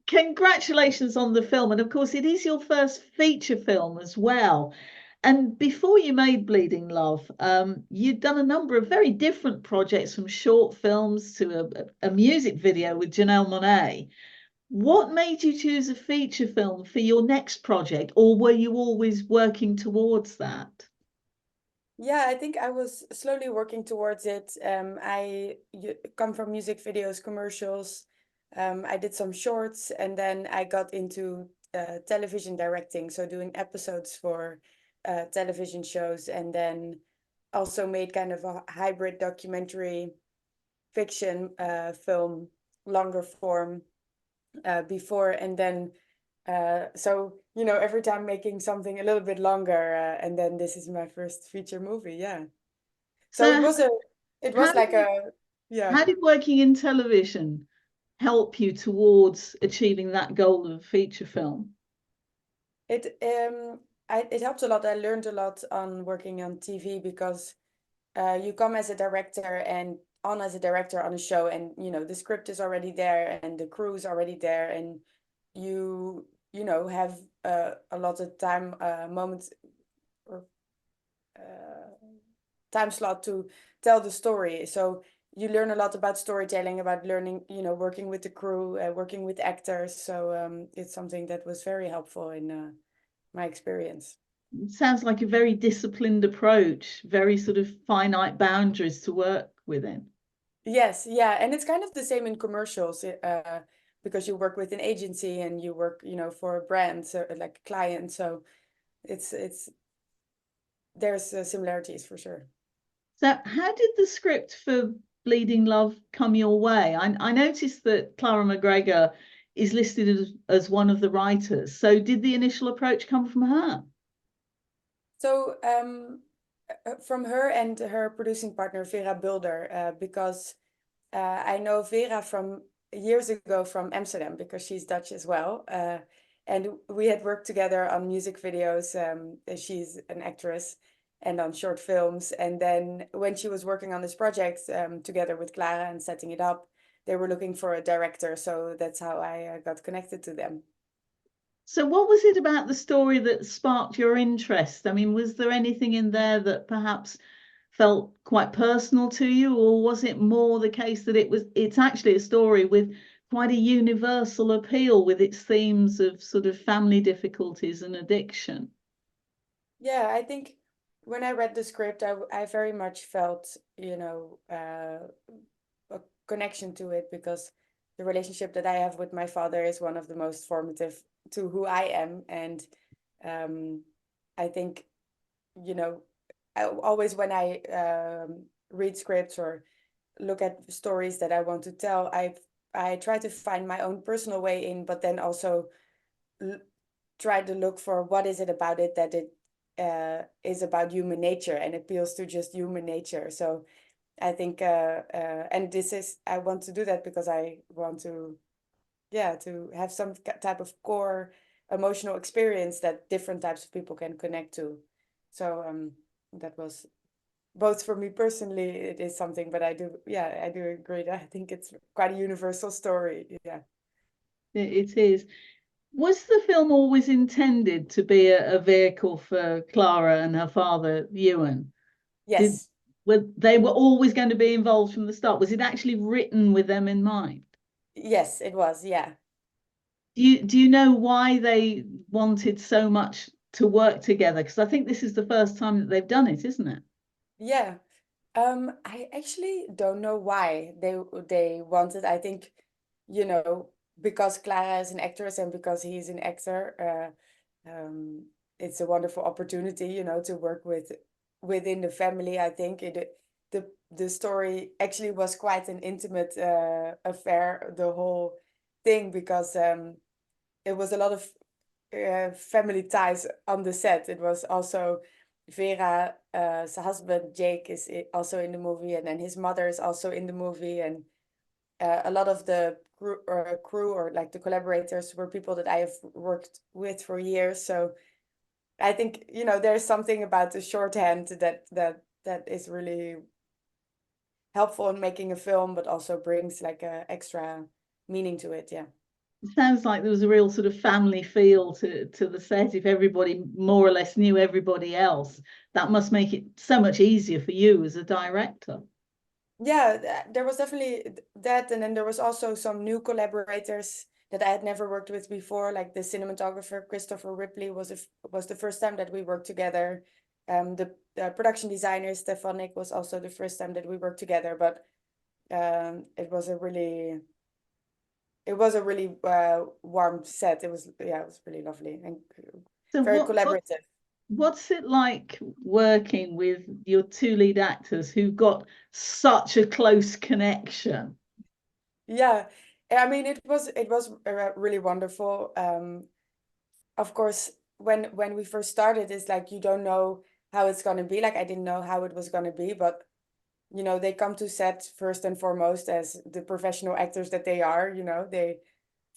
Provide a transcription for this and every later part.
congratulations on the film. And of course, it is your first feature film as well. And before you made Bleeding Love, you'd done a number of very different projects, from short films to a music video with Janelle Monáe. What made you choose a feature film for your next project, or were you always working towards that? Yeah, I think I was slowly working towards it. I come from music videos, commercials. I did some shorts, and then I got into television directing, so doing episodes for television shows, and then also made kind of a hybrid documentary fiction film, longer form before, and then so every time making something a little bit longer, and then this is my first feature movie. Yeah, so So it how was like did, a yeah. how did working in television help you towards achieving that goal of a feature film? It it helped a lot. I learned a lot on working on TV because you come as a director and on as a director on a show, and the script is already there and the crew is already there, and have a lot of time moments or uh, time slot to tell the story. So you learn a lot about storytelling, about learning, working with the crew, working with actors. So it's something that was very helpful in my experience. It sounds like a very disciplined approach, very sort of finite boundaries to work within. Yes, yeah, and it's kind of the same in commercials, because you work with an agency and you work, for a brand, so like a client. So it's there's similarities for sure. So, how did the script for Bleeding Love come your way? I noticed that Clara McGregor is listed as one of the writers. So, did the initial approach come from her? So from her and her producing partner Vera Bulder, because I know Vera from years ago from Amsterdam because she's Dutch as well. And we had worked together on music videos. She's an actress and on short films. And then when she was working on this project together with Clara and setting it up, they were looking for a director. So that's how I got connected to them. So, what was it about the story that sparked your interest? I mean, was there anything in there that perhaps felt quite personal to you, or was it more the case that it's actually a story with quite a universal appeal with its themes of sort of family difficulties and addiction? Yeah, I think when I read the script, I very much felt, a connection to it because the relationship that I have with my father is one of the most formative to who I am. And I think, you know, always when I read scripts or look at stories that I want to tell, I try to find my own personal way in, but then also l- try to look for what is it about it that it is about human nature and appeals to just human nature. So I think, and this is, I want to do that because I want to, yeah, to have some type of core emotional experience that different types of people can connect to. So that was both for me personally, it is something, but I do, yeah, I do agree that I think it's quite a universal story. Yeah. It is. Was the film always intended to be a vehicle for Clara and her father, Ewan? Did Yes. they were always going to be involved from the start? Was it actually written with them in mind? Yes, it was. Yeah. Do you know why they wanted so much to work together? Because I think this is the first time that they've done it, isn't it? Yeah. I actually don't know why they wanted. I think, you know, because Clara is an actress and because he's an actor, it's a wonderful opportunity, to work with within the family. I think the story actually was quite an intimate affair, the whole thing, because it was a lot of family ties on the set. It was also Vera's husband Jake is also in the movie, and then his mother is also in the movie, and a lot of the crew or like the collaborators were people that I have worked with for years. So I think there's something about the shorthand that is really helpful in making a film, but also brings like a extra meaning to it. Yeah. It sounds like there was a real sort of family feel to the set. If everybody more or less knew everybody else, that must make it so much easier for you as a director. Yeah, there was definitely that, and then there was also some new collaborators that I had never worked with before, like the cinematographer Christopher Ripley was the first time that we worked together. The production designer Stefanik was also the first time that we worked together, but it was a really warm set. It was really lovely and So very collaborative. what's it like working with your two lead actors who got such a close connection? Yeah, I mean it was really wonderful. Of course, when we first started, it's like you don't know how it's gonna be. Like I didn't know how it was gonna be, but they come to set first and foremost as the professional actors that they are. They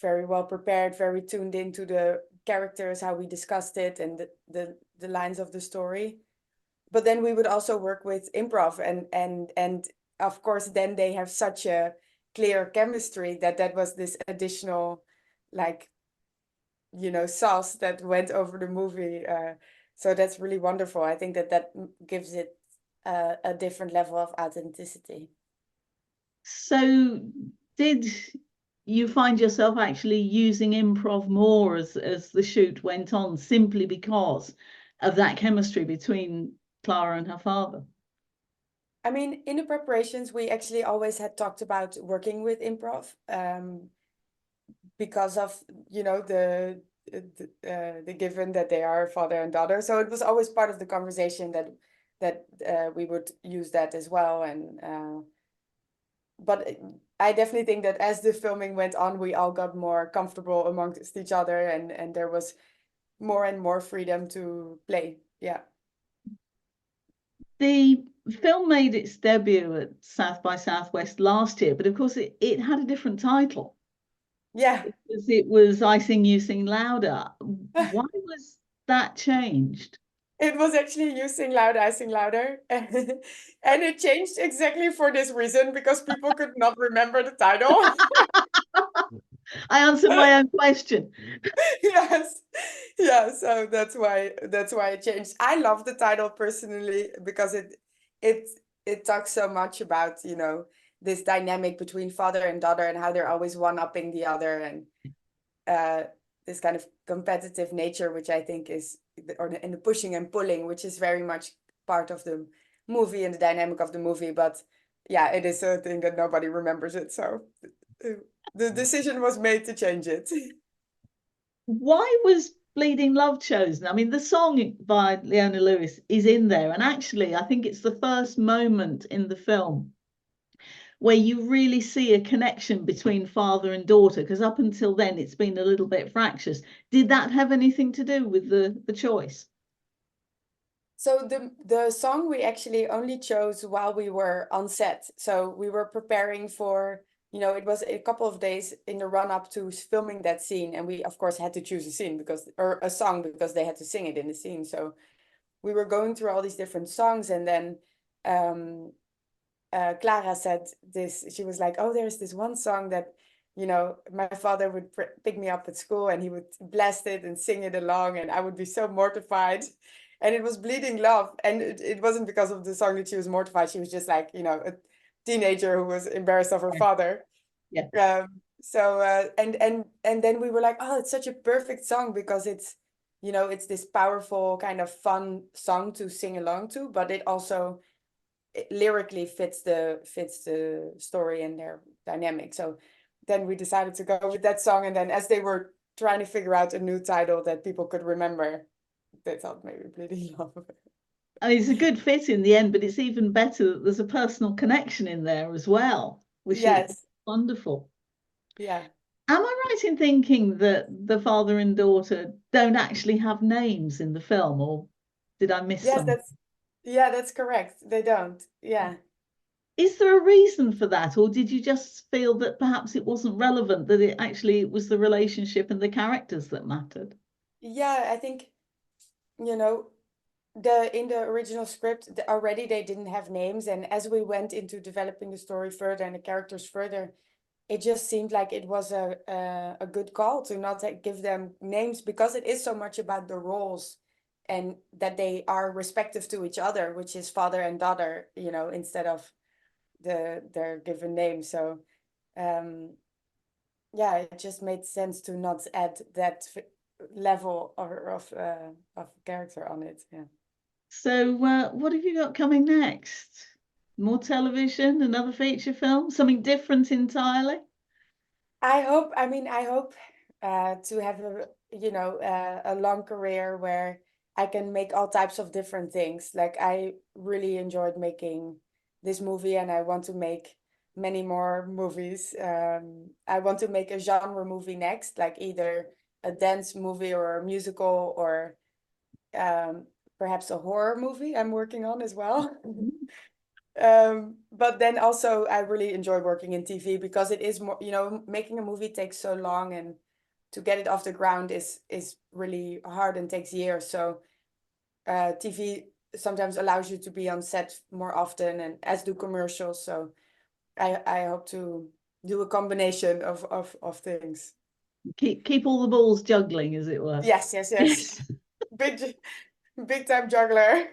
very well prepared, very tuned into the characters, how we discussed it, and the lines of the story. But then we would also work with improv, and of course then they have such a clear chemistry that was this additional, like, sauce that went over the movie. So that's really wonderful. I think that gives it a different level of authenticity. So did you find yourself actually using improv more as the shoot went on, simply because of that chemistry between Clara and her father? I mean, in the preparations, we actually always had talked about working with improv, because of the given that they are father and daughter. So it was always part of the conversation that we would use that as well. And but I definitely think that as the filming went on, we all got more comfortable amongst each other, and there was more and more freedom to play. Yeah. The film made its debut at South by Southwest last year, but of course it had a different title. Yeah. It was I Sing You Sing Louder. Why was that changed? It was actually You Sing Louder, I Sing Louder. And it changed exactly for this reason, because people could not remember the title. I answered my own question. Yes. Yeah, so that's why it changed. I love the title personally because it it talks so much about, this dynamic between father and daughter and how they're always one-upping the other, and uh this kind of competitive nature, which I think is, or in the pushing and pulling, which is very much part of the movie and the dynamic of the movie. But yeah, it is a thing that nobody remembers it, so the decision was made to change it. Why was Bleeding Love chosen? I mean, the song by Leona Lewis is in there, and actually, I think it's the first moment in the film where you really see a connection between father and daughter, because up until then it's been a little bit fractious. Did that have anything to do with the choice? So the song we actually only chose while we were on set. So we were preparing for, it was a couple of days in the run up to filming that scene, and we of course had to choose a scene or a song because they had to sing it in the scene. So we were going through all these different songs, and then um, Clara said this. She was like, "Oh, there's this one song that, my father would pick me up at school, and he would blast it and sing it along, and I would be so mortified." And it was Bleeding Love, and it wasn't because of the song that she was mortified. She was just like, a teenager who was embarrassed of her father. Yeah. So and then we were like, "Oh, it's such a perfect song because it's this powerful kind of fun song to sing along to, but it also lyrically fits the story and their dynamic." So then we decided to go with that song, and then as they were trying to figure out a new title that people could remember, they thought maybe Bleeding Love. I mean, it's a good fit in the end, but it's even better that there's a personal connection in there as well, which is Yes. wonderful. Yeah. Am I right in thinking that the father and daughter don't actually have names in the film, or did I miss Yes, some? that's correct. They don't. Yeah. Is there a reason for that, or did you just feel that perhaps it wasn't relevant, that it was the relationship and the characters that mattered? Yeah, I think, you know, in the original script already they didn't have names, and as we went into developing the story further and the characters further, it just seemed like it was a good call to not give them names, because it is so much about the roles and that they are respective to each other, which is father and daughter, you know, instead of their given name. So yeah, it just made sense to not add that level of character on it. Yeah. So, what have you got coming next? More television, another feature film, something different entirely? I hope, to have a long career where I can make all types of different things. Like, I really enjoyed making this movie, and I want to make many more movies. I want to make a genre movie next, like either a dance movie or a musical, or um, perhaps a horror movie I'm working on as well. But then also I really enjoy working in TV, because it is more, making a movie takes so long, and to get it off the ground is really hard and takes years. So TV sometimes allows you to be on set more often, and as do commercials. So I hope to do a combination of things. Keep all the balls juggling, as it were. Yes. Big big time juggler.